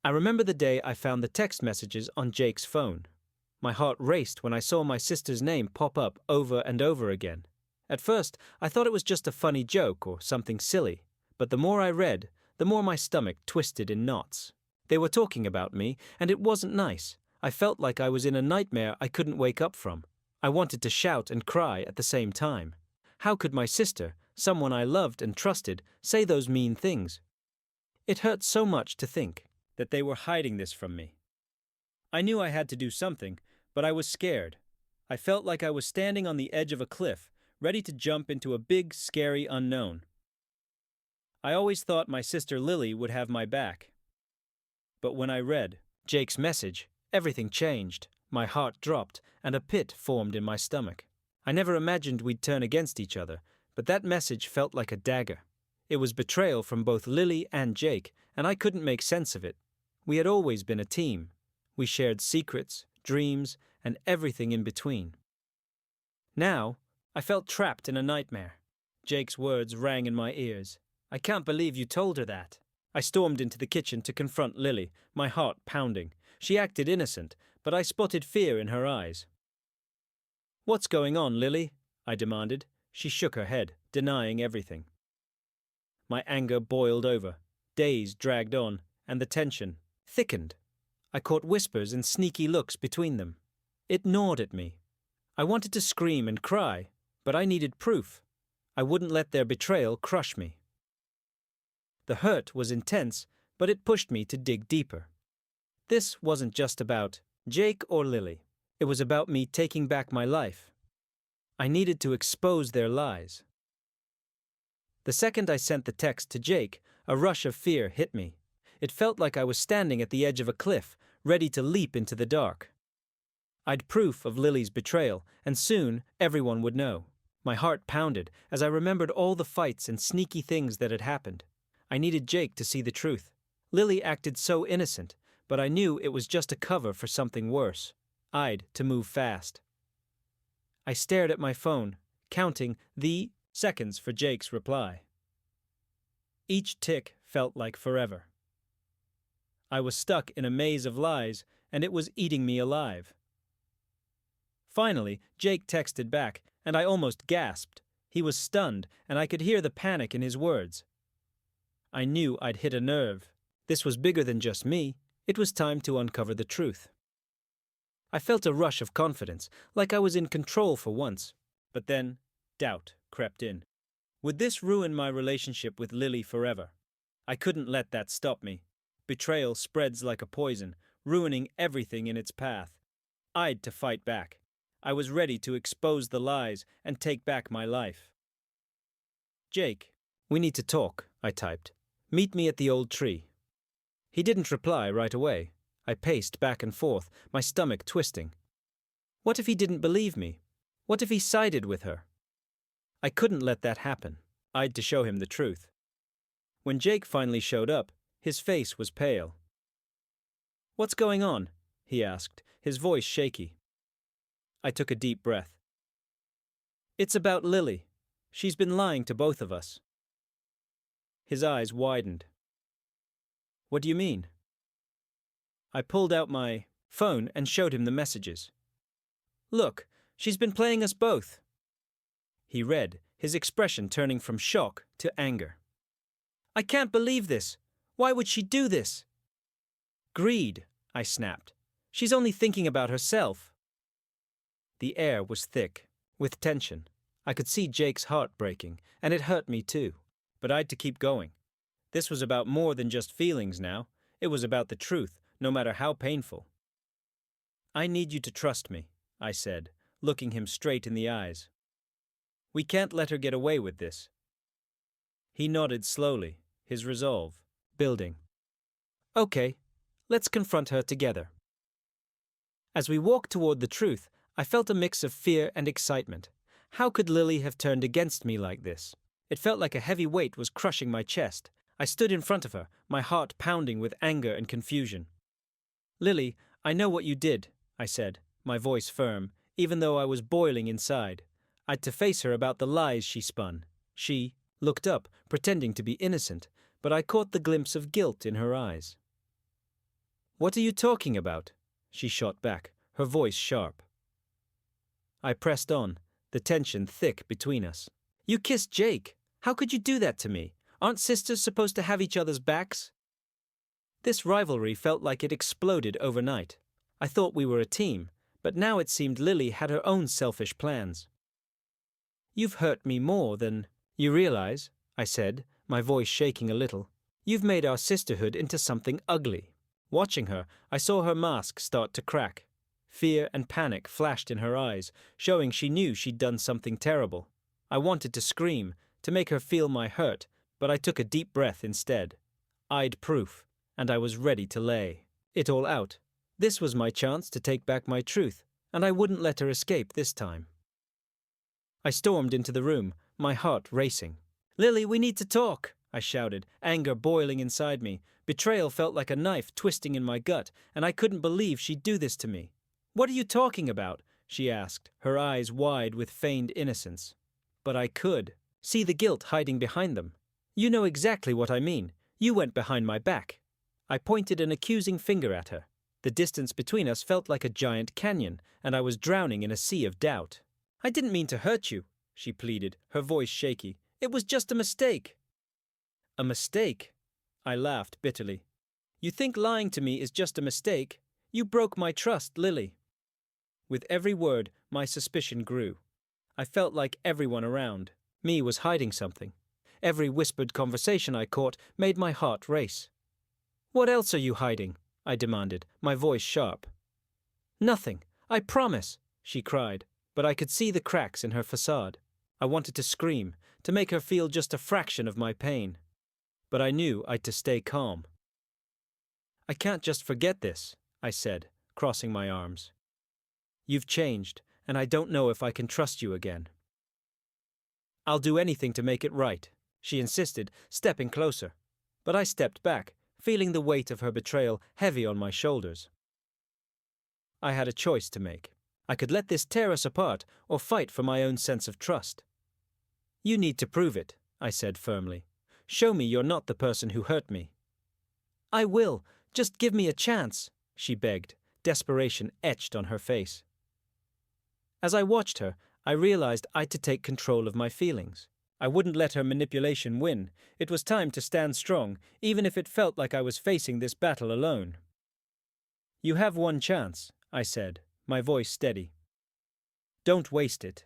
I remember the day I found the text messages on Jake's phone. My heart raced when I saw my sister's name pop up over and over again. At first, I thought it was just a funny joke or something silly, but the more I read, the more my stomach twisted in knots. They were talking about me, and it wasn't nice. I felt like I was in a nightmare I couldn't wake up from. I wanted to shout and cry at the same time. How could my sister, someone I loved and trusted, say those mean things? It hurt so much to think that they were hiding this from me. I knew I had to do something, but I was scared. I felt like I was standing on the edge of a cliff, ready to jump into a big, scary unknown. I always thought my sister Lily would have my back. But when I read Jake's message, everything changed. My heart dropped, and a pit formed in my stomach. I never imagined we'd turn against each other, but that message felt like a dagger. It was betrayal from both Lily and Jake, and I couldn't make sense of it. We had always been a team. We shared secrets, dreams, and everything in between. Now, I felt trapped in a nightmare. Jake's words rang in my ears. "I can't believe you told her that." I stormed into the kitchen to confront Lily, my heart pounding. She acted innocent, but I spotted fear in her eyes. "What's going on, Lily?" I demanded. She shook her head, denying everything. My anger boiled over. Days dragged on, and the tension thickened. I caught whispers and sneaky looks between them. It gnawed at me. I wanted to scream and cry, but I needed proof. I wouldn't let their betrayal crush me. The hurt was intense, but it pushed me to dig deeper. This wasn't just about Jake or Lily. It was about me taking back my life. I needed to expose their lies. The second I sent the text to Jake, a rush of fear hit me. It felt like I was standing at the edge of a cliff, ready to leap into the dark. I'd proof of Lily's betrayal, and soon everyone would know. My heart pounded as I remembered all the fights and sneaky things that had happened. I needed Jake to see the truth. Lily acted so innocent, but I knew it was just a cover for something worse. I'd to move fast. I stared at my phone, counting the seconds for Jake's reply. Each tick felt like forever. I was stuck in a maze of lies, and it was eating me alive. Finally, Jake texted back, and I almost gasped. He was stunned, and I could hear the panic in his words. I knew I'd hit a nerve. This was bigger than just me. It was time to uncover the truth. I felt a rush of confidence, like I was in control for once. But then, doubt crept in. Would this ruin my relationship with Lily forever? I couldn't let that stop me. Betrayal spreads like a poison, ruining everything in its path. I'd to fight back. I was ready to expose the lies and take back my life. "Jake, we need to talk," I typed. "Meet me at the old tree." He didn't reply right away. I paced back and forth, my stomach twisting. What if he didn't believe me? What if he sided with her? I couldn't let that happen. I'd to show him the truth. When Jake finally showed up, his face was pale. "What's going on?" he asked, his voice shaky. I took a deep breath. "It's about Lily. She's been lying to both of us." His eyes widened. "What do you mean?" I pulled out my phone and showed him the messages. "Look, she's been playing us both." He read, his expression turning from shock to anger. "I can't believe this. Why would she do this?" "Greed," I snapped. "She's only thinking about herself." The air was thick, with tension. I could see Jake's heart breaking, and it hurt me too. But I'd to keep going. This was about more than just feelings now. It was about the truth, no matter how painful. "I need you to trust me," I said, looking him straight in the eyes. "We can't let her get away with this." He nodded slowly, his resolve building. "Okay, let's confront her together." As we walked toward the truth, I felt a mix of fear and excitement. How could Lily have turned against me like this? It felt like a heavy weight was crushing my chest. I stood in front of her, my heart pounding with anger and confusion. "Lily, I know what you did," I said, my voice firm, even though I was boiling inside. I'd to face her about the lies she spun. She looked up, pretending to be innocent, but I caught the glimpse of guilt in her eyes. What are you talking about? She shot back, her voice sharp. I pressed on, the tension thick between us. You kissed Jake. How could you do that to me? Aren't sisters supposed to have each other's backs? This rivalry felt like it exploded overnight. I thought we were a team, but now it seemed Lily had her own selfish plans. You've hurt me more than you realize, I said, my voice shaking a little. You've made our sisterhood into something ugly. Watching her, I saw her mask start to crack. Fear and panic flashed in her eyes, showing she knew she'd done something terrible. I wanted to scream, to make her feel my hurt, but I took a deep breath instead. I'd proof, and I was ready to lay it all out. This was my chance to take back my truth, and I wouldn't let her escape this time. I stormed into the room, my heart racing. Lily, we need to talk, I shouted, anger boiling inside me. Betrayal felt like a knife twisting in my gut, and I couldn't believe she'd do this to me. What are you talking about? She asked, her eyes wide with feigned innocence. But I could see the guilt hiding behind them. You know exactly what I mean. You went behind my back. I pointed an accusing finger at her. The distance between us felt like a giant canyon, and I was drowning in a sea of doubt. I didn't mean to hurt you, she pleaded, her voice shaky. It was just a mistake. A mistake? I laughed bitterly. You think lying to me is just a mistake? You broke my trust, Lily. With every word, my suspicion grew. I felt like everyone around me was hiding something. Every whispered conversation I caught made my heart race. What else are you hiding? I demanded, my voice sharp. Nothing, I promise, she cried, but I could see the cracks in her facade. I wanted to scream, to make her feel just a fraction of my pain. But I knew I'd to stay calm. I can't just forget this, I said, crossing my arms. You've changed, and I don't know if I can trust you again. I'll do anything to make it right, she insisted, stepping closer. But I stepped back, feeling the weight of her betrayal heavy on my shoulders. I had a choice to make. I could let this tear us apart or fight for my own sense of trust. You need to prove it, I said firmly. Show me you're not the person who hurt me. I will. Just give me a chance, she begged, desperation etched on her face. As I watched her, I realized I'd to take control of my feelings. I wouldn't let her manipulation win. It was time to stand strong, even if it felt like I was facing this battle alone. You have one chance, I said, my voice steady. Don't waste it.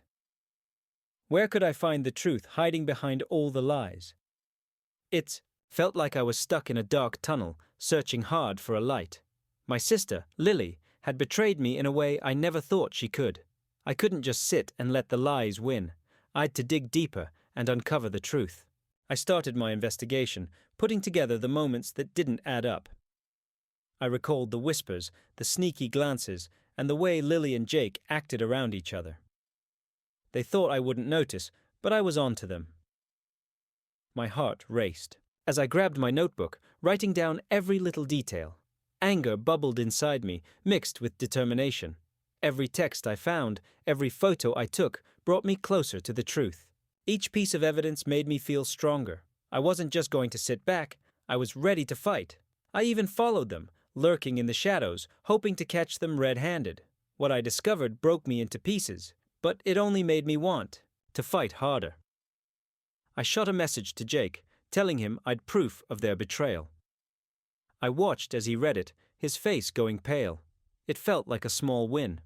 Where could I find the truth hiding behind all the lies? It felt like I was stuck in a dark tunnel, searching hard for a light. My sister, Lily, had betrayed me in a way I never thought she could. I couldn't just sit and let the lies win. I'd to dig deeper and uncover the truth. I started my investigation, putting together the moments that didn't add up. I recalled the whispers, the sneaky glances, and the way Lily and Jake acted around each other. They thought I wouldn't notice, but I was on to them. My heart raced. As I grabbed my notebook, writing down every little detail. Anger bubbled inside me, mixed with determination. Every text I found, every photo I took, brought me closer to the truth. Each piece of evidence made me feel stronger. I wasn't just going to sit back, I was ready to fight. I even followed them, lurking in the shadows, hoping to catch them red-handed. What I discovered broke me into pieces, but it only made me want to fight harder. I shot a message to Jake, telling him I'd proof of their betrayal. I watched as he read it, his face going pale. It felt like a small win.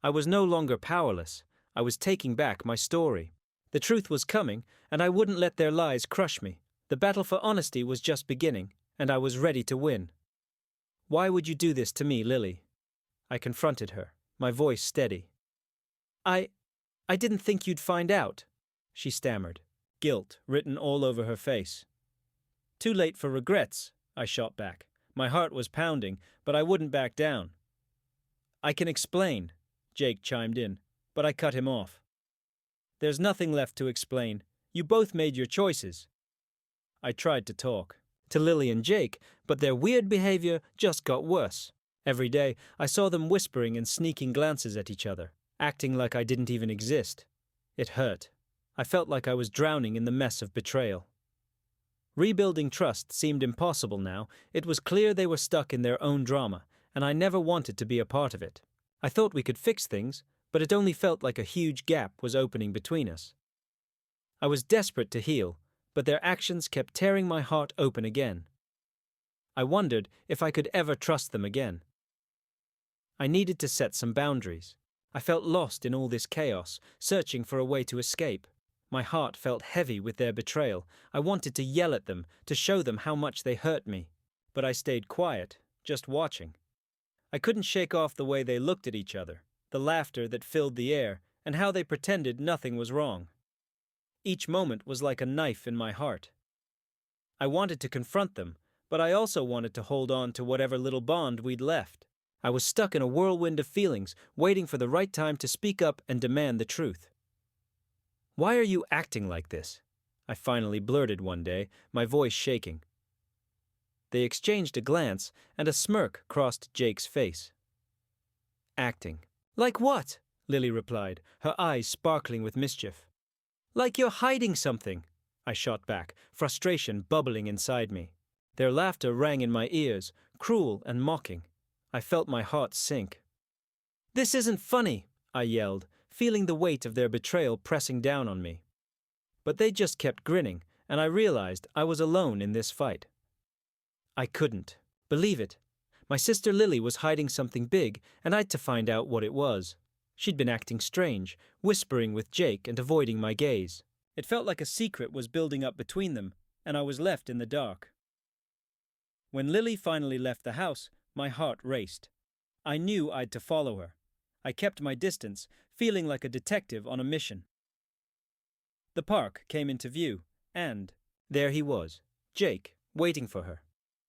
I was no longer powerless. I was taking back my story. The truth was coming, and I wouldn't let their lies crush me. The battle for honesty was just beginning, and I was ready to win. Why would you do this to me, Lily? I confronted her, my voice steady. I didn't think you'd find out, she stammered, guilt written all over her face. Too late for regrets, I shot back. My heart was pounding, but I wouldn't back down. I can explain, Jake chimed in, but I cut him off. There's nothing left to explain. You both made your choices. I tried to talk to Lily and Jake, but their weird behavior just got worse. Every day, I saw them whispering and sneaking glances at each other, acting like I didn't even exist. It hurt. I felt like I was drowning in the mess of betrayal. Rebuilding trust seemed impossible now. It was clear they were stuck in their own drama, and I never wanted to be a part of it. I thought we could fix things, but it only felt like a huge gap was opening between us. I was desperate to heal, but their actions kept tearing my heart open again. I wondered if I could ever trust them again. I needed to set some boundaries. I felt lost in all this chaos, searching for a way to escape. My heart felt heavy with their betrayal. I wanted to yell at them, to show them how much they hurt me. But I stayed quiet, just watching. I couldn't shake off the way they looked at each other, the laughter that filled the air, and how they pretended nothing was wrong. Each moment was like a knife in my heart. I wanted to confront them, but I also wanted to hold on to whatever little bond we'd left. I was stuck in a whirlwind of feelings, waiting for the right time to speak up and demand the truth. "Why are you acting like this?" I finally blurted one day, my voice shaking. They exchanged a glance, and a smirk crossed Jake's face. "Acting. Like what?" Lily replied, her eyes sparkling with mischief. "Like you're hiding something," I shot back, frustration bubbling inside me. Their laughter rang in my ears, cruel and mocking. I felt my heart sink. "This isn't funny," I yelled, feeling the weight of their betrayal pressing down on me. But they just kept grinning, and I realized I was alone in this fight. I couldn't believe it. My sister Lily was hiding something big, and I'd to find out what it was. She'd been acting strange, whispering with Jake and avoiding my gaze. It felt like a secret was building up between them, and I was left in the dark. When Lily finally left the house, my heart raced. I knew I'd to follow her. I kept my distance, feeling like a detective on a mission. The park came into view, and there he was, Jake, waiting for her.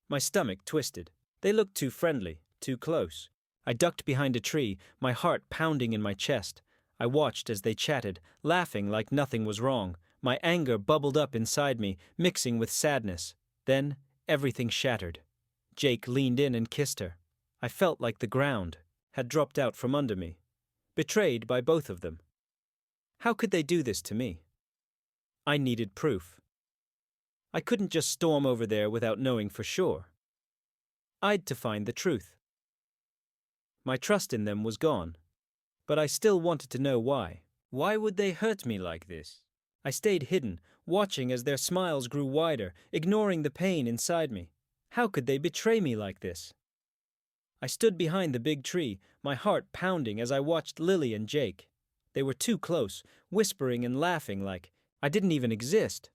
My stomach twisted. They looked too friendly, too close. I ducked behind a tree, my heart pounding in my chest. I watched as they chatted, laughing like nothing was wrong. My anger bubbled up inside me, mixing with sadness. Then, everything shattered. Jake leaned in and kissed her. I felt like the ground had dropped out from under me. Betrayed by both of them. How could they do this to me? I needed proof. I couldn't just storm over there without knowing for sure. I'd to find the truth. My trust in them was gone, but I still wanted to know why. Why would they hurt me like this? I stayed hidden, watching as their smiles grew wider, ignoring the pain inside me. How could they betray me like this? I stood behind the big tree, my heart pounding as I watched Lily and Jake. They were too close, whispering and laughing like I didn't even exist.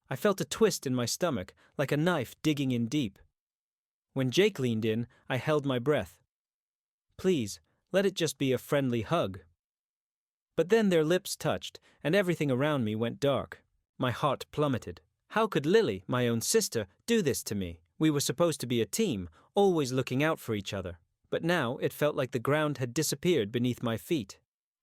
I felt a twist in my stomach, like a knife digging in deep. When Jake leaned in, I held my breath. Please, let it just be a friendly hug. But then their lips touched, and everything around me went dark. My heart plummeted. How could Lily, my own sister, do this to me? We were supposed to be a team, always looking out for each other. But now it felt like the ground had disappeared beneath my feet.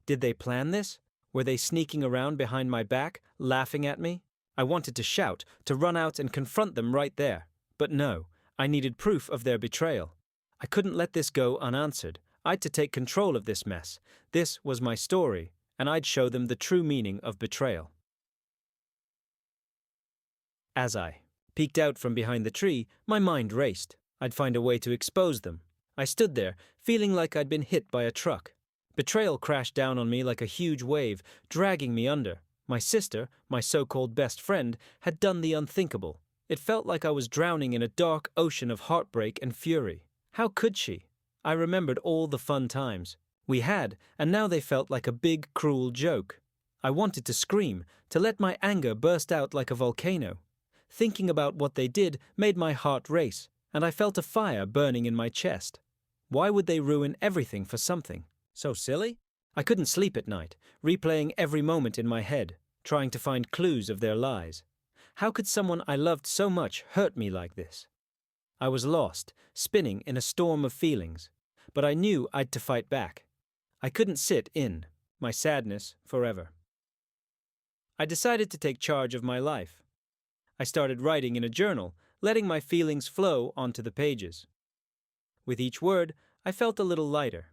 Did they plan this? Were they sneaking around behind my back, laughing at me? I wanted to shout, to run out and confront them right there. But no, I needed proof of their betrayal. I couldn't let this go unanswered. I'd to take control of this mess. This was my story, and I'd show them the true meaning of betrayal. As I peeked out from behind the tree, my mind raced. I'd find a way to expose them. I stood there, feeling like I'd been hit by a truck. Betrayal crashed down on me like a huge wave, dragging me under. My sister, my so-called best friend, had done the unthinkable. It felt like I was drowning in a dark ocean of heartbreak and fury. How could she? I remembered all the fun times we had, and now they felt like a big, cruel joke. I wanted to scream, to let my anger burst out like a volcano. Thinking about what they did made my heart race, and I felt a fire burning in my chest. Why would they ruin everything for something so silly? I couldn't sleep at night, replaying every moment in my head, trying to find clues of their lies. How could someone I loved so much hurt me like this? I was lost, spinning in a storm of feelings, but I knew I'd to fight back. I couldn't sit in my sadness forever. I decided to take charge of my life. I started writing in a journal, letting my feelings flow onto the pages. With each word, I felt a little lighter.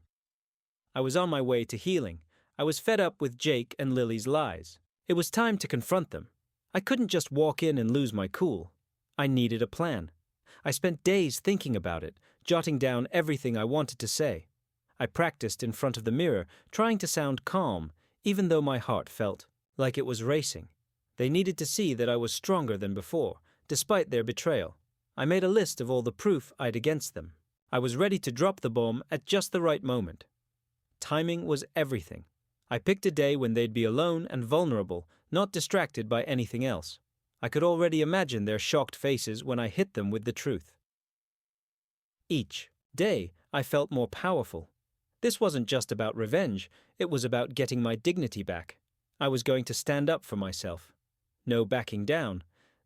I was on my way to healing. I was fed up with Jake and Lily's lies. It was time to confront them. I couldn't just walk in and lose my cool. I needed a plan. I spent days thinking about it, jotting down everything I wanted to say. I practiced in front of the mirror, trying to sound calm, even though my heart felt like it was racing. They needed to see that I was stronger than before, despite their betrayal. I made a list of all the proof I'd against them. I was ready to drop the bomb at just the right moment. Timing was everything. I picked a day when they'd be alone and vulnerable, not distracted by anything else. I could already imagine their shocked faces when I hit them with the truth. Each day, I felt more powerful. This wasn't just about revenge, it was about getting my dignity back. I was going to stand up for myself. No backing down.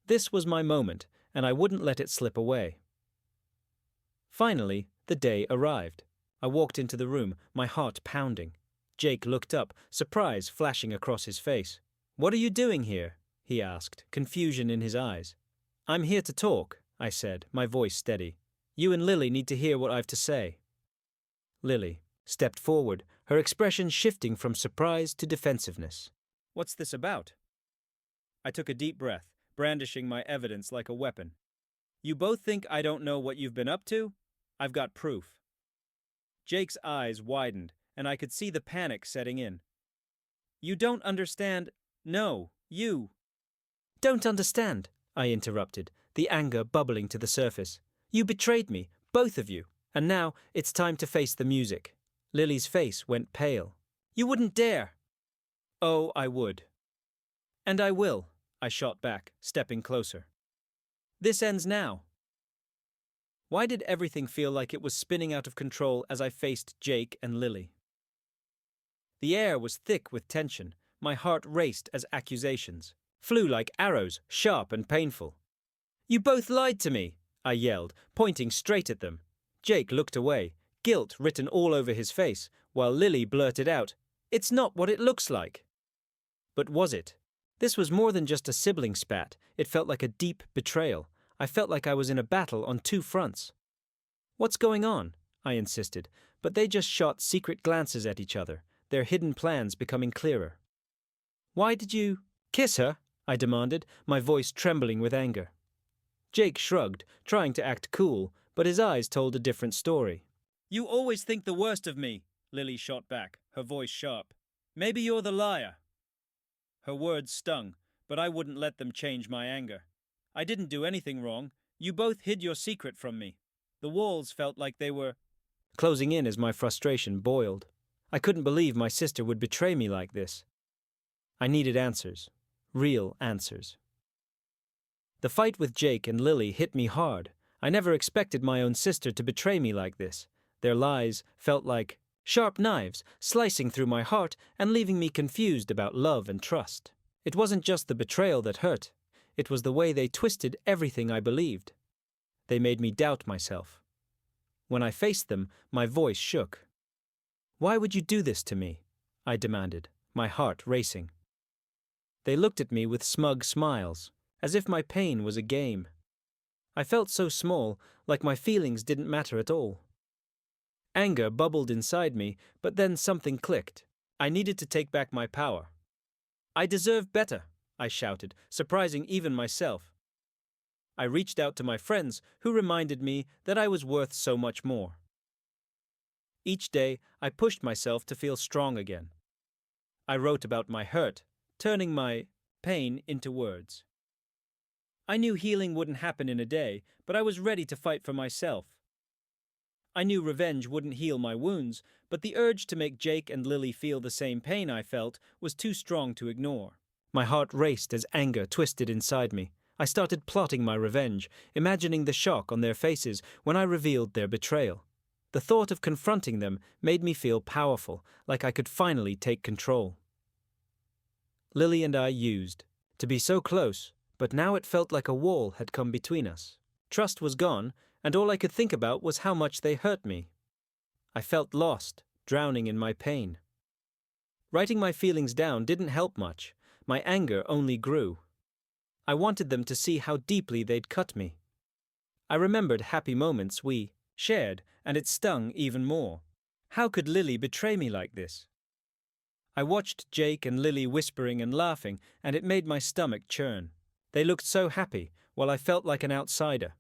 This was my moment, and I wouldn't let it slip away. Finally, the day arrived. I walked into the room, my heart pounding. Jake looked up, surprise flashing across his face. "What are you doing here?" he asked, confusion in his eyes. "I'm here to talk," I said, my voice steady. "You and Lily need to hear what I've to say." Lily stepped forward, her expression shifting from surprise to defensiveness. "What's this about?" I took a deep breath, brandishing my evidence like a weapon. "You both think I don't know what you've been up to? I've got proof." Jake's eyes widened, and I could see the panic setting in. "You don't understand. No, you—" "Don't understand," I interrupted, the anger bubbling to the surface. "You betrayed me, both of you, and now it's time to face the music." Lily's face went pale. "You wouldn't dare!" "Oh, I would. And I will," I shot back, stepping closer. "This ends now." Why did everything feel like it was spinning out of control as I faced Jake and Lily? The air was thick with tension. My heart raced as accusations flew like arrows, sharp and painful. "You both lied to me," I yelled, pointing straight at them. Jake looked away, guilt written all over his face, while Lily blurted out, "It's not what it looks like." But was it? This was more than just a sibling spat. It felt like a deep betrayal. I felt like I was in a battle on two fronts. "What's going on?" I insisted, but they just shot secret glances at each other, their hidden plans becoming clearer. "Why did you kiss her?" I demanded, my voice trembling with anger. Jake shrugged, trying to act cool, but his eyes told a different story. "You always think the worst of me," Lily shot back, her voice sharp. "Maybe you're the liar." Her words stung, but I wouldn't let them change my anger. "I didn't do anything wrong. You both hid your secret from me." The walls felt like they were closing in as my frustration boiled. I couldn't believe my sister would betray me like this. I needed answers. Real answers. The fight with Jake and Lily hit me hard. I never expected my own sister to betray me like this. Their lies felt like sharp knives, slicing through my heart and leaving me confused about love and trust. It wasn't just the betrayal that hurt. It was the way they twisted everything I believed. They made me doubt myself. When I faced them, my voice shook. "Why would you do this to me?" I demanded, my heart racing. They looked at me with smug smiles, as if my pain was a game. I felt so small, like my feelings didn't matter at all. Anger bubbled inside me, but then something clicked. I needed to take back my power. "I deserve better," I shouted, surprising even myself. I reached out to my friends, who reminded me that I was worth so much more. Each day, I pushed myself to feel strong again. I wrote about my hurt, turning my pain into words. I knew healing wouldn't happen in a day, but I was ready to fight for myself. I knew revenge wouldn't heal my wounds, but the urge to make Jake and Lily feel the same pain I felt was too strong to ignore. My heart raced as anger twisted inside me. I started plotting my revenge, imagining the shock on their faces when I revealed their betrayal. The thought of confronting them made me feel powerful, like I could finally take control. Lily and I used to be so close, but now it felt like a wall had come between us. Trust was gone, and all I could think about was how much they hurt me. I felt lost, drowning in my pain. Writing my feelings down didn't help much. My anger only grew. I wanted them to see how deeply they'd cut me. I remembered happy moments we shared, and it stung even more. How could Lily betray me like this? I watched Jake and Lily whispering and laughing, and it made my stomach churn. They looked so happy, while I felt like an outsider.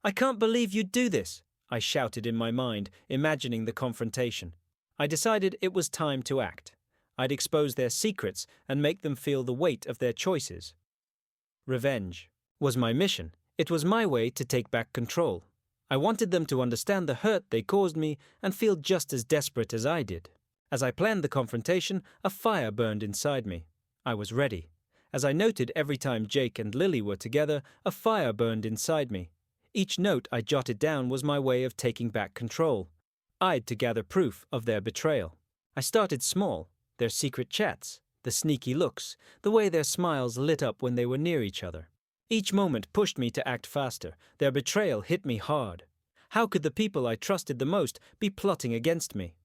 "I can't believe you'd do this," I shouted in my mind, imagining the confrontation. I decided it was time to act. I'd expose their secrets and make them feel the weight of their choices. Revenge was my mission. It was my way to take back control. I wanted them to understand the hurt they caused me and feel just as desperate as I did. As I planned the confrontation, a fire burned inside me. I was ready. As I noted every time Jake and Lily were together, a fire burned inside me. Each note I jotted down was my way of taking back control. I'd to gather proof of their betrayal. I started small, their secret chats, the sneaky looks, the way their smiles lit up when they were near each other. Each moment pushed me to act faster. Their betrayal hit me hard. How could the people I trusted the most be plotting against me?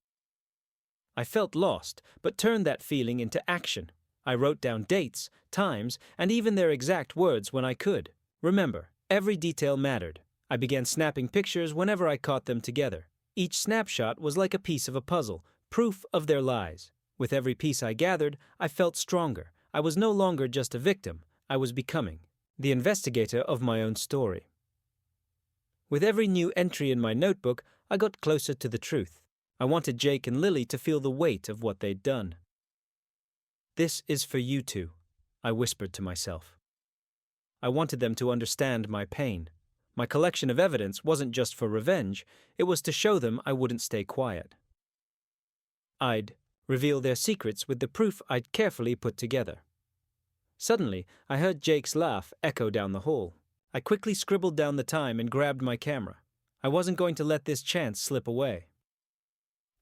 I felt lost, but turned that feeling into action. I wrote down dates, times, and even their exact words when I could. Remember, every detail mattered. I began snapping pictures whenever I caught them together. Each snapshot was like a piece of a puzzle, proof of their lies. With every piece I gathered, I felt stronger. I was no longer just a victim. I was becoming the investigator of my own story. With every new entry in my notebook, I got closer to the truth. I wanted Jake and Lily to feel the weight of what they'd done. "This is for you two," I whispered to myself. I wanted them to understand my pain. My collection of evidence wasn't just for revenge, it was to show them I wouldn't stay quiet. I'd reveal their secrets with the proof I'd carefully put together. Suddenly, I heard Jake's laugh echo down the hall. I quickly scribbled down the time and grabbed my camera. I wasn't going to let this chance slip away.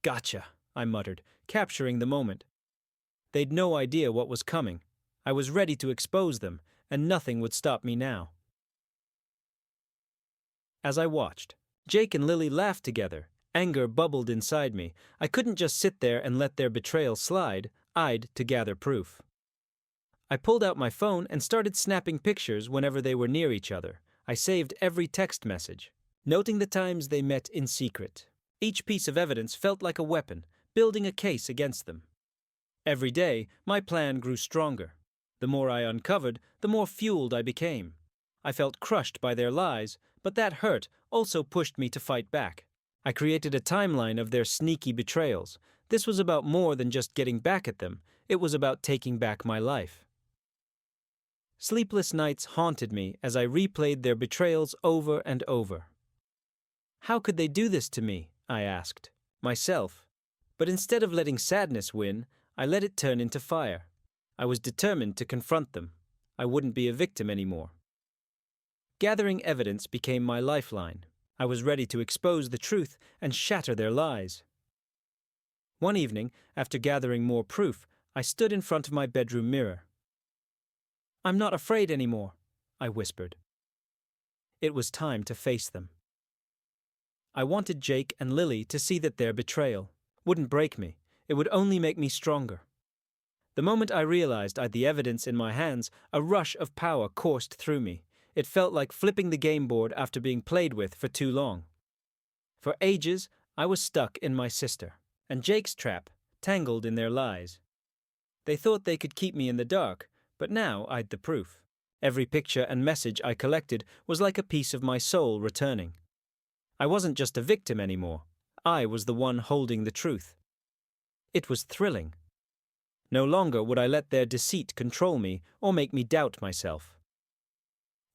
"Gotcha," I muttered, capturing the moment. They'd no idea what was coming. I was ready to expose them, and nothing would stop me now. As I watched, Jake and Lily laughed together. Anger bubbled inside me. I couldn't just sit there and let their betrayal slide. I'd to gather proof. I pulled out my phone and started snapping pictures whenever they were near each other. I saved every text message, noting the times they met in secret. Each piece of evidence felt like a weapon, building a case against them. Every day, my plan grew stronger. The more I uncovered, the more fueled I became. I felt crushed by their lies, but that hurt also pushed me to fight back. I created a timeline of their sneaky betrayals. This was about more than just getting back at them. It was about taking back my life. Sleepless nights haunted me as I replayed their betrayals over and over. How could they do this to me? I asked myself. But instead of letting sadness win, I let it turn into fire. I was determined to confront them. I wouldn't be a victim anymore. Gathering evidence became my lifeline. I was ready to expose the truth and shatter their lies. One evening, after gathering more proof, I stood in front of my bedroom mirror. "I'm not afraid anymore," I whispered. It was time to face them. I wanted Jake and Lily to see that their betrayal wouldn't break me. It would only make me stronger. The moment I realized I'd the evidence in my hands, a rush of power coursed through me. It felt like flipping the game board after being played with for too long. For ages, I was stuck in my sister and Jake's trap, tangled in their lies. They thought they could keep me in the dark, but now I'd the proof. Every picture and message I collected was like a piece of my soul returning. I wasn't just a victim anymore. I was the one holding the truth. It was thrilling. No longer would I let their deceit control me or make me doubt myself.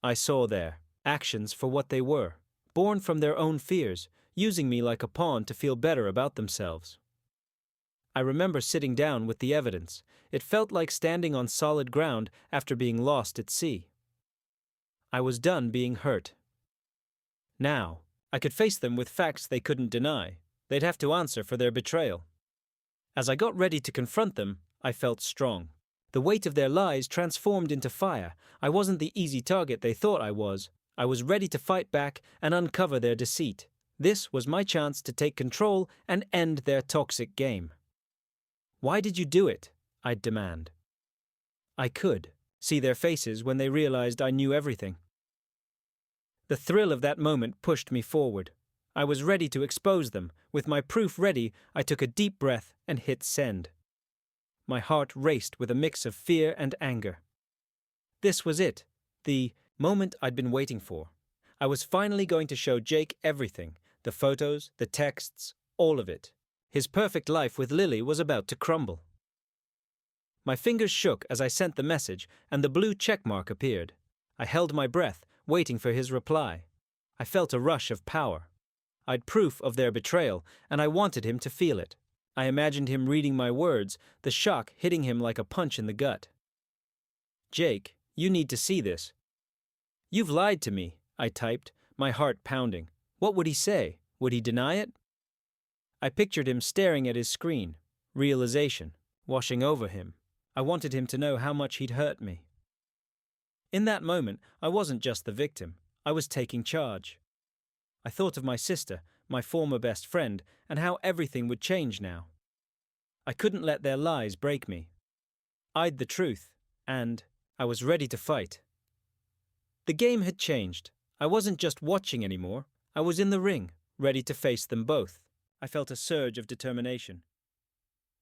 I saw their actions for what they were, born from their own fears, using me like a pawn to feel better about themselves. I remember sitting down with the evidence. It felt like standing on solid ground after being lost at sea. I was done being hurt. Now, I could face them with facts they couldn't deny. They'd have to answer for their betrayal. As I got ready to confront them, I felt strong. The weight of their lies transformed into fire. I wasn't the easy target they thought I was. I was ready to fight back and uncover their deceit. This was my chance to take control and end their toxic game. "Why did you do it?" I'd demand. I could see their faces when they realized I knew everything. The thrill of that moment pushed me forward. I was ready to expose them. With my proof ready, I took a deep breath and hit send. My heart raced with a mix of fear and anger. This was it, the Moment I'd been waiting for. I was finally going to show Jake everything, the photos, the texts, all of it. His perfect life with Lily was about to crumble. My fingers shook as I sent the message, and the blue checkmark appeared. I held my breath, waiting for his reply. I felt a rush of power. I'd proof of their betrayal, and I wanted him to feel it. I imagined him reading my words, the shock hitting him like a punch in the gut. Jake, you need to see this. You've lied to me, I typed, my heart pounding. What would he say? Would he deny it? I pictured him staring at his screen, realization washing over him. I wanted him to know how much he'd hurt me. In that moment, I wasn't just the victim. I was taking charge. I thought of my sister, my former best friend, and how everything would change now. I couldn't let their lies break me. I'd the truth, and I was ready to fight. The game had changed. I wasn't just watching anymore. I was in the ring, ready to face them both. I felt a surge of determination.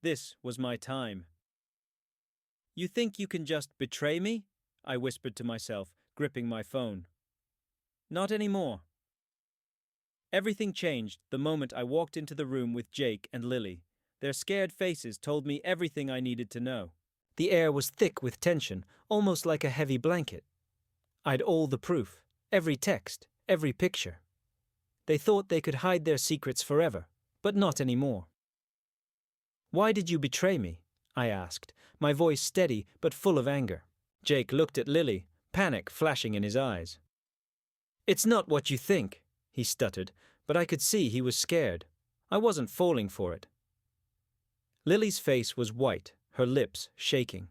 This was my time. You think you can just betray me? I whispered to myself, gripping my phone. Not anymore. Everything changed the moment I walked into the room with Jake and Lily. Their scared faces told me everything I needed to know. The air was thick with tension, almost like a heavy blanket. I'd all the proof, every text, every picture. They thought they could hide their secrets forever, but not anymore. Why did you betray me? I asked, my voice steady but full of anger. Jake looked at Lily, panic flashing in his eyes. It's not what you think, he stuttered, but I could see he was scared. I wasn't falling for it. Lily's face was white, her lips shaking.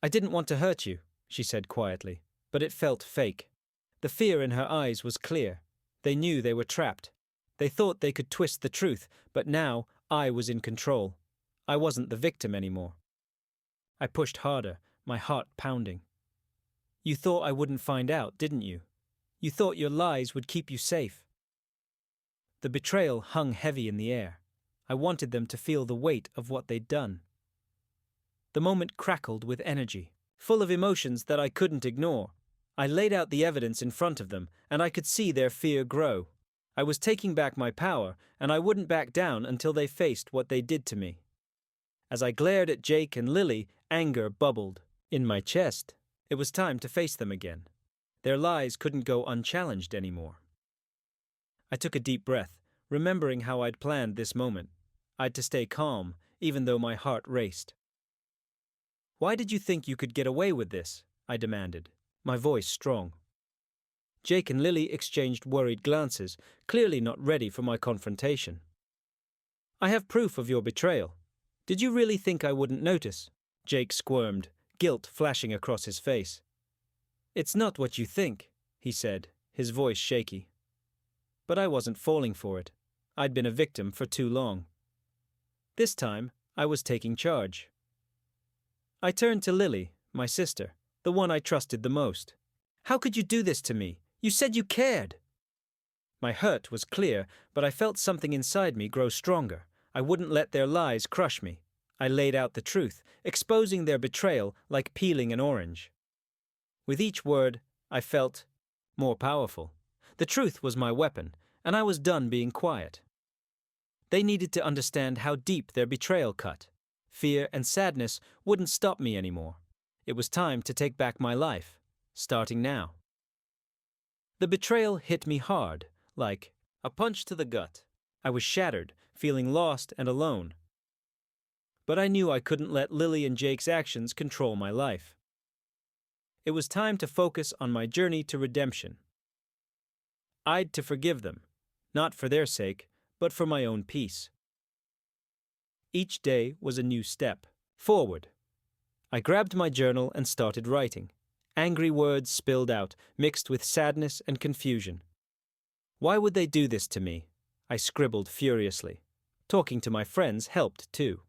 I didn't want to hurt you, she said quietly, but it felt fake. The fear in her eyes was clear. They knew they were trapped. They thought they could twist the truth, but now I was in control. I wasn't the victim anymore. I pushed harder, my heart pounding. You thought I wouldn't find out, didn't you? You thought your lies would keep you safe. The betrayal hung heavy in the air. I wanted them to feel the weight of what they'd done. The moment crackled with energy, full of emotions that I couldn't ignore. I laid out the evidence in front of them, and I could see their fear grow. I was taking back my power, and I wouldn't back down until they faced what they did to me. As I glared at Jake and Lily, anger bubbled in my chest. It was time to face them again. Their lies couldn't go unchallenged anymore. I took a deep breath, remembering how I'd planned this moment. I'd to stay calm, even though my heart raced. Why did you think you could get away with this? I demanded, my voice strong. Jake and Lily exchanged worried glances, clearly not ready for my confrontation. I have proof of your betrayal. Did you really think I wouldn't notice? Jake squirmed, guilt flashing across his face. It's not what you think, he said, his voice shaky. But I wasn't falling for it. I'd been a victim for too long. This time, I was taking charge. I turned to Lily, my sister, the one I trusted the most. How could you do this to me? You said you cared. My hurt was clear, but I felt something inside me grow stronger. I wouldn't let their lies crush me. I laid out the truth, exposing their betrayal like peeling an orange. With each word, I felt more powerful. The truth was my weapon, and I was done being quiet. They needed to understand how deep their betrayal cut. Fear and sadness wouldn't stop me anymore. It was time to take back my life, starting now. The betrayal hit me hard, like a punch to the gut. I was shattered, feeling lost and alone. But I knew I couldn't let Lily and Jake's actions control my life. It was time to focus on my journey to redemption. I'd to forgive them, not for their sake, but for my own peace. Each day was a new step forward. I grabbed my journal and started writing. Angry words spilled out, mixed with sadness and confusion. Why would they do this to me? I scribbled furiously. Talking to my friends helped too.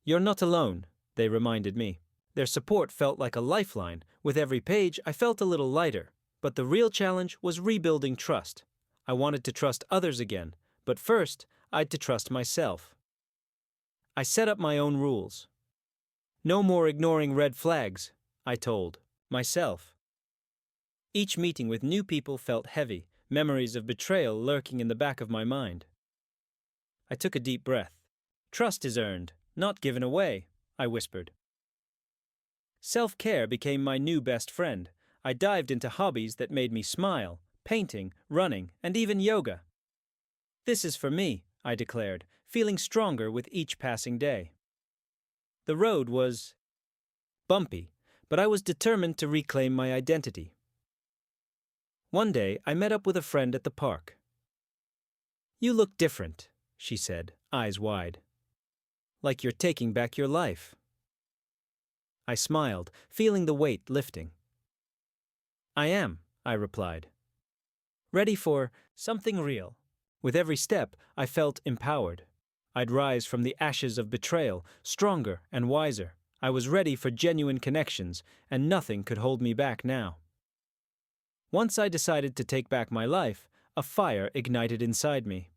You're not alone, they reminded me. Their support felt like a lifeline. With every page, I felt a little lighter. But the real challenge was rebuilding trust. I wanted to trust others again, but first, I'd to trust myself. I set up my own rules. No more ignoring red flags, I told myself. Each meeting with new people felt heavy, memories of betrayal lurking in the back of my mind. I took a deep breath. Trust is earned, not given away, I whispered. Self-care became my new best friend. I dived into hobbies that made me smile, painting, running, and even yoga. This is for me, I declared, feeling stronger with each passing day. The road was bumpy, but I was determined to reclaim my identity. One day, I met up with a friend at the park. "You look different," she said, eyes wide. "Like you're taking back your life." I smiled, feeling the weight lifting. "I am," I replied. Ready for something real. With every step, I felt empowered. I'd rise from the ashes of betrayal, stronger and wiser. I was ready for genuine connections, and nothing could hold me back now. Once I decided to take back my life, a fire ignited inside me.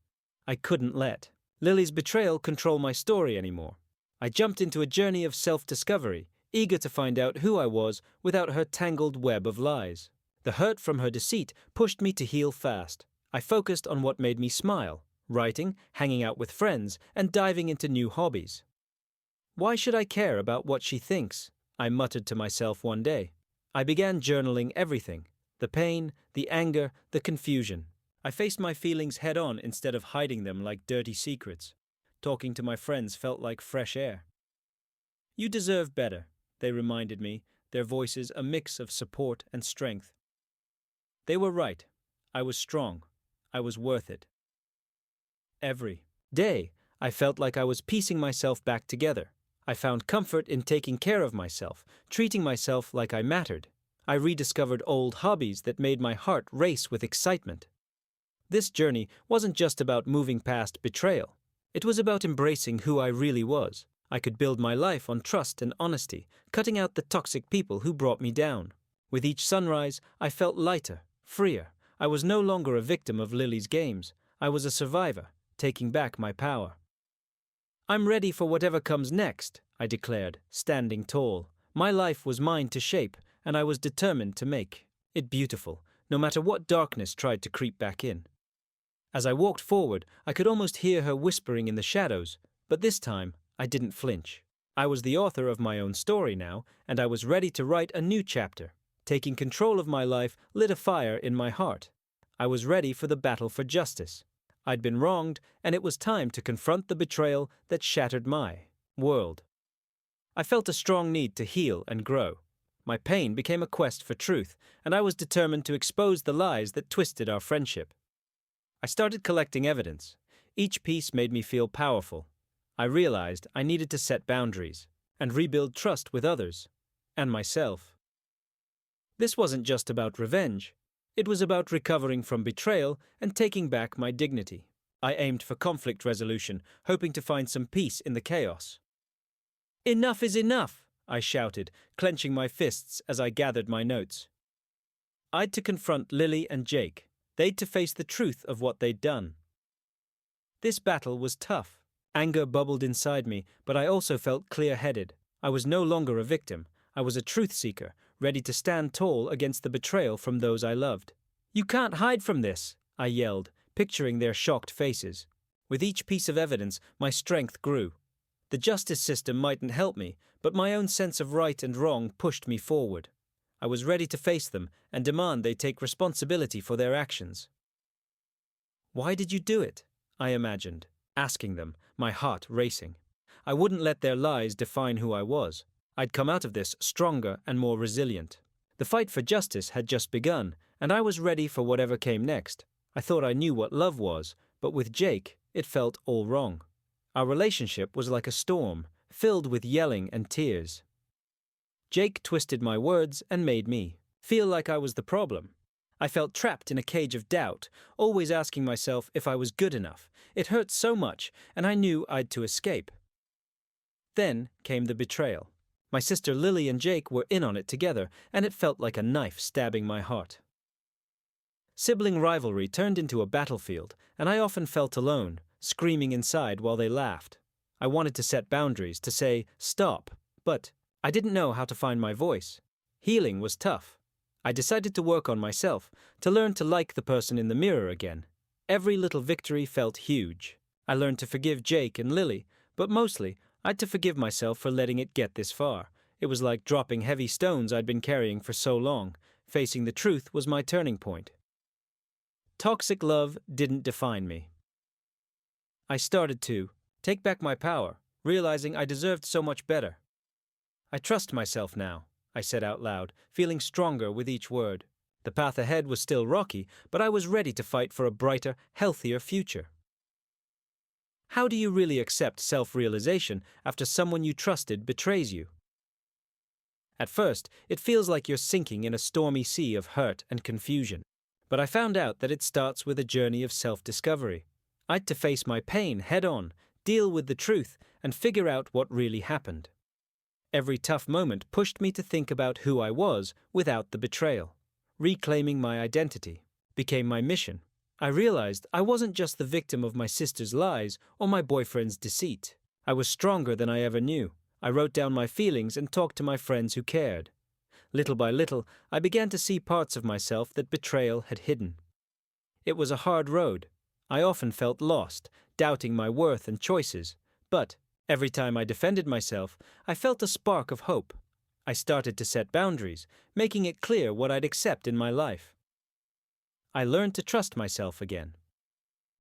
I couldn't let Lily's betrayal control my story anymore. I jumped into a journey of self-discovery, eager to find out who I was without her tangled web of lies. The hurt from her deceit pushed me to heal fast. I focused on what made me smile, writing, hanging out with friends, and diving into new hobbies. "Why should I care about what she thinks?" I muttered to myself one day. I began journaling everything: the pain, the anger, the confusion. I faced my feelings head-on instead of hiding them like dirty secrets. Talking to my friends felt like fresh air. "You deserve better," they reminded me, their voices a mix of support and strength. They were right. I was strong. I was worth it. Every day, I felt like I was piecing myself back together. I found comfort in taking care of myself, treating myself like I mattered. I rediscovered old hobbies that made my heart race with excitement. This journey wasn't just about moving past betrayal. It was about embracing who I really was. I could build my life on trust and honesty, cutting out the toxic people who brought me down. With each sunrise, I felt lighter, freer. I was no longer a victim of Lily's games. I was a survivor, taking back my power. "I'm ready for whatever comes next," I declared, standing tall. My life was mine to shape, and I was determined to make it beautiful, no matter what darkness tried to creep back in. As I walked forward, I could almost hear her whispering in the shadows, but this time, I didn't flinch. I was the author of my own story now, and I was ready to write a new chapter. Taking control of my life lit a fire in my heart. I was ready for the battle for justice. I'd been wronged, and it was time to confront the betrayal that shattered my world. I felt a strong need to heal and grow. My pain became a quest for truth, and I was determined to expose the lies that twisted our friendship. I started collecting evidence. Each piece made me feel powerful. I realized I needed to set boundaries and rebuild trust with others and myself. This wasn't just about revenge. It was about recovering from betrayal and taking back my dignity. I aimed for conflict resolution, hoping to find some peace in the chaos. "Enough is enough," I shouted, clenching my fists as I gathered my notes. I'd to confront Lily and Jake. They'd to face the truth of what they'd done. This battle was tough. Anger bubbled inside me, but I also felt clear-headed. I was no longer a victim. I was a truth seeker, ready to stand tall against the betrayal from those I loved. "You can't hide from this," I yelled, picturing their shocked faces. With each piece of evidence, my strength grew. The justice system mightn't help me, but my own sense of right and wrong pushed me forward. I was ready to face them and demand they take responsibility for their actions. "Why did you do it?" I imagined, asking them, my heart racing. I wouldn't let their lies define who I was. I'd come out of this stronger and more resilient. The fight for justice had just begun, and I was ready for whatever came next. I thought I knew what love was, but with Jake, it felt all wrong. Our relationship was like a storm, filled with yelling and tears. Jake twisted my words and made me feel like I was the problem. I felt trapped in a cage of doubt, always asking myself if I was good enough. It hurt so much, and I knew I'd to escape. Then came the betrayal. My sister Lily and Jake were in on it together, and it felt like a knife stabbing my heart. Sibling rivalry turned into a battlefield, and I often felt alone, screaming inside while they laughed. I wanted to set boundaries, to say, "Stop," but I didn't know how to find my voice. Healing was tough. I decided to work on myself, to learn to like the person in the mirror again. Every little victory felt huge. I learned to forgive Jake and Lily, but mostly, I had to forgive myself for letting it get this far. It was like dropping heavy stones I'd been carrying for so long. Facing the truth was my turning point. Toxic love didn't define me. I started to take back my power, realizing I deserved so much better. I trust myself now, I said out loud, feeling stronger with each word. The path ahead was still rocky, but I was ready to fight for a brighter, healthier future. How do you really accept self-realization after someone you trusted betrays you? At first, it feels like you're sinking in a stormy sea of hurt and confusion. But I found out that it starts with a journey of self-discovery. I had to face my pain head-on, deal with the truth, and figure out what really happened. Every tough moment pushed me to think about who I was without the betrayal. Reclaiming my identity became my mission. I realized I wasn't just the victim of my sister's lies or my boyfriend's deceit. I was stronger than I ever knew. I wrote down my feelings and talked to my friends who cared. Little by little, I began to see parts of myself that betrayal had hidden. It was a hard road. I often felt lost, doubting my worth and choices. But every time I defended myself, I felt a spark of hope. I started to set boundaries, making it clear what I'd accept in my life. I learned to trust myself again.